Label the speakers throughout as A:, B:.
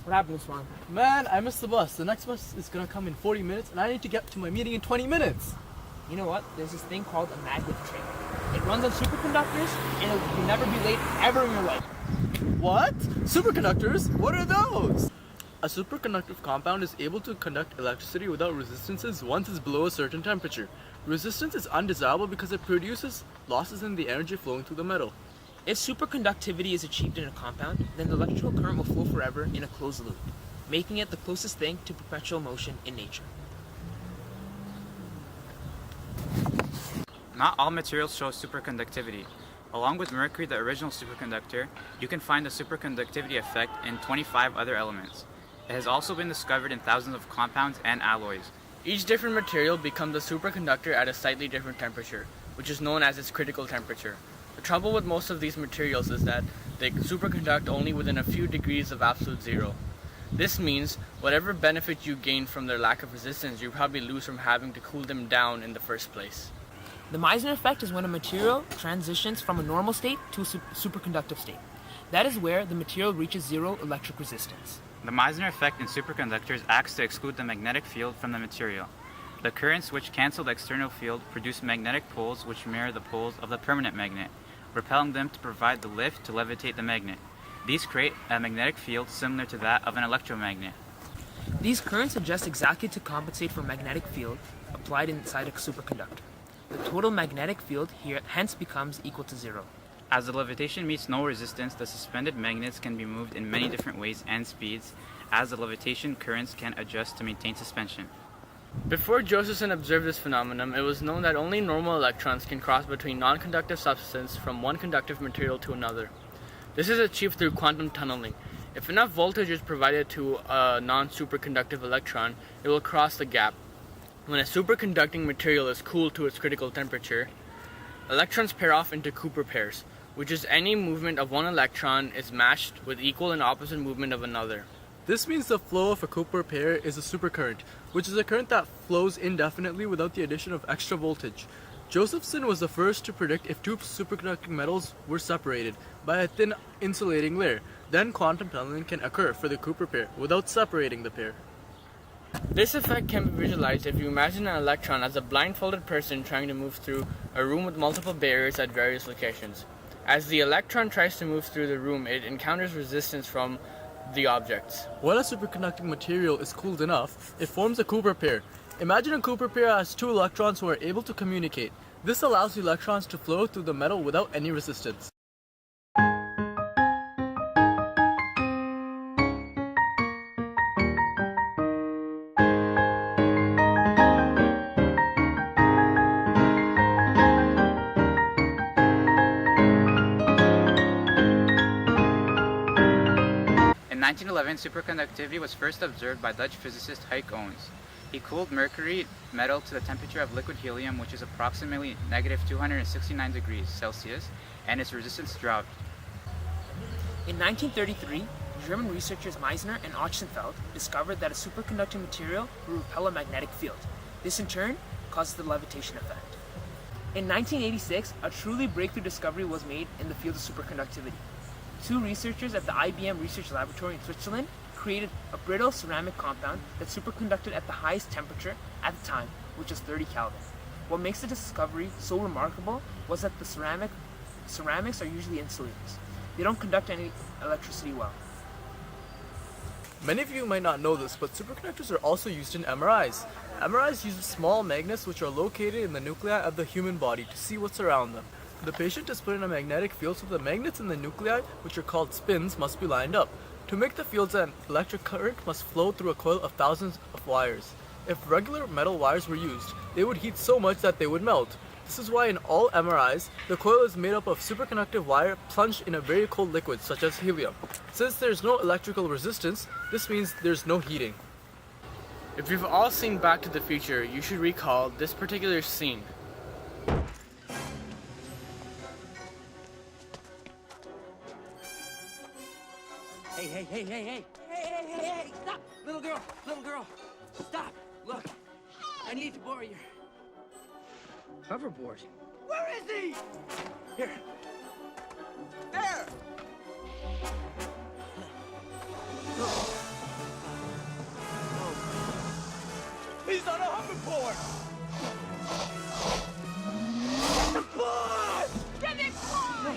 A: What happened, Usman?
B: Man, I missed the bus. The next bus is gonna come in 40 minutes, and I need to get to my meeting in 20 minutes.
A: You know what? There's this thing called a magnet train. It runs on superconductors, and you'll never be late ever in your life.
B: What? Superconductors? What are those? A superconductive compound is able to conduct electricity without resistances once it's below a certain temperature. Resistance is undesirable because it produces losses in the energy flowing through the metal.
A: If superconductivity is achieved in a compound, then the electrical current will flow forever in a closed loop, making it the closest thing to perpetual motion in nature.
C: Not all materials show superconductivity. Along with mercury, the original superconductor, you can find the superconductivity effect in 25 other elements. It has also been discovered in thousands of compounds and alloys.
B: Each different material becomes a superconductor at a slightly different temperature, which is known as its critical temperature. The trouble with most of these materials is that they superconduct only within a few degrees of absolute zero. This means whatever benefit you gain from their lack of resistance, you probably lose from having to cool them down in the first place.
A: The Meissner effect is when a material transitions from a normal state to a superconductive state. That is where the material reaches zero electric resistance.
C: The Meissner effect in superconductors acts to exclude the magnetic field from the material. The currents which cancel the external field produce magnetic poles which mirror the poles of the permanent magnet, repelling them to provide the lift to levitate the magnet. These create a magnetic field similar to that of an electromagnet.
A: These currents adjust exactly to compensate for magnetic field applied inside a superconductor. The total magnetic field here hence becomes equal to zero.
C: As the levitation meets no resistance, the suspended magnets can be moved in many different ways and speeds, as the levitation currents can adjust to maintain suspension.
B: Before Josephson observed this phenomenon, it was known that only normal electrons can cross between non-conductive substances from one conductive material to another. This is achieved through quantum tunneling. If enough voltage is provided to a non-superconductive electron, it will cross the gap. When a superconducting material is cooled to its critical temperature, electrons pair off into Cooper pairs, which is any movement of one electron is matched with equal and opposite movement of another. This means the flow of a Cooper pair is a supercurrent, which is a current that flows indefinitely without the addition of extra voltage. Josephson was the first to predict if two superconducting metals were separated by a thin insulating layer. Then quantum tunneling can occur for the Cooper pair without separating the pair. This effect can be visualized if you imagine an electron as a blindfolded person trying to move through a room with multiple barriers at various locations. As the electron tries to move through the room, it encounters resistance from the objects. When a superconducting material is cooled enough, it forms a Cooper pair. Imagine a Cooper pair has two electrons who are able to communicate. This allows the electrons to flow through the metal without any resistance.
C: In 1911, superconductivity was first observed by Dutch physicist Huyck Owens. He cooled mercury metal to the temperature of liquid helium, which is approximately negative 269 degrees Celsius, and its resistance dropped.
A: In 1933, German researchers Meissner and Ochsenfeld discovered that a superconducting material will repel a magnetic field. This in turn causes the levitation effect. In 1986, a truly breakthrough discovery was made in the field of superconductivity. Two researchers at the IBM Research Laboratory in Switzerland created a brittle ceramic compound that superconducted at the highest temperature at the time, which is 30 Kelvin. What makes the discovery so remarkable was that the ceramics are usually insulators. They don't conduct any electricity well.
B: Many of you might not know this, but superconductors are also used in MRIs. MRIs use small magnets which are located in the nuclei of the human body to see what's around them. The patient is put in a magnetic field, so the magnets in the nuclei, which are called spins, must be lined up. To make the fields, an electric current must flow through a coil of thousands of wires. If regular metal wires were used, they would heat so much that they would melt. This is why in all MRIs, the coil is made up of superconductive wire plunged in a very cold liquid, such as helium. Since there's no electrical resistance, this means there's no heating. If you've all seen Back to the Future, you should recall this particular scene.
D: Hey, stop! Little girl, stop! Look, I need to borrow your hoverboard. Where is he? Here. There! Give me more!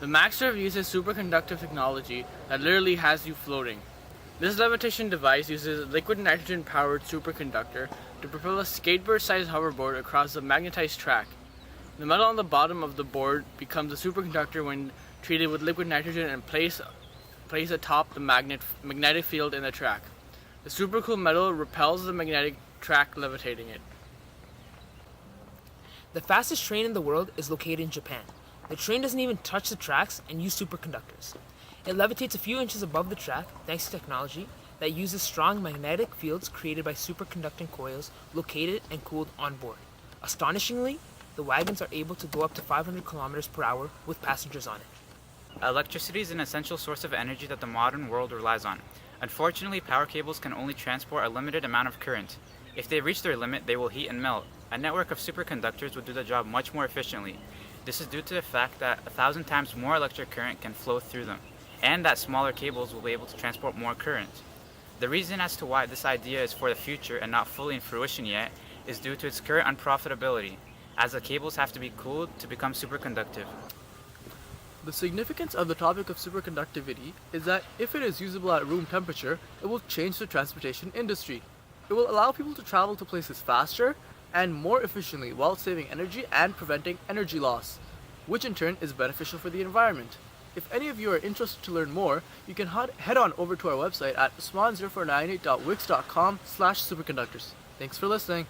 B: The MagServe uses superconductive technology that literally has you floating. This levitation device uses a liquid nitrogen-powered superconductor to propel a skateboard-sized hoverboard across the magnetized track. The metal on the bottom of the board becomes a superconductor when treated with liquid nitrogen and placed atop the magnetic field in the track. The supercool metal repels the magnetic track, levitating it.
A: The fastest train in the world is located in Japan. The train doesn't even touch the tracks and uses superconductors. It levitates a few inches above the track thanks to technology that uses strong magnetic fields created by superconducting coils located and cooled on board. Astonishingly, the wagons are able to go up to 500 kilometers per hour with passengers on it.
C: Electricity is an essential source of energy that the modern world relies on. Unfortunately, power cables can only transport a limited amount of current. If they reach their limit, they will heat and melt. A network of superconductors would do the job much more efficiently. This is due to the fact that 1,000 times more electric current can flow through them, and that smaller cables will be able to transport more current. The reason as to why this idea is for the future and not fully in fruition yet is due to its current unprofitability, as the cables have to be cooled to become superconductive.
E: The significance of the topic of superconductivity is that if it is usable at room temperature, it will change the transportation industry. It will allow people to travel to places faster and more efficiently while saving energy and preventing energy loss, which in turn is beneficial for the environment. If any of you are interested to learn more, you can head on over to our website at swan0498.wix.com/superconductors. Thanks for listening.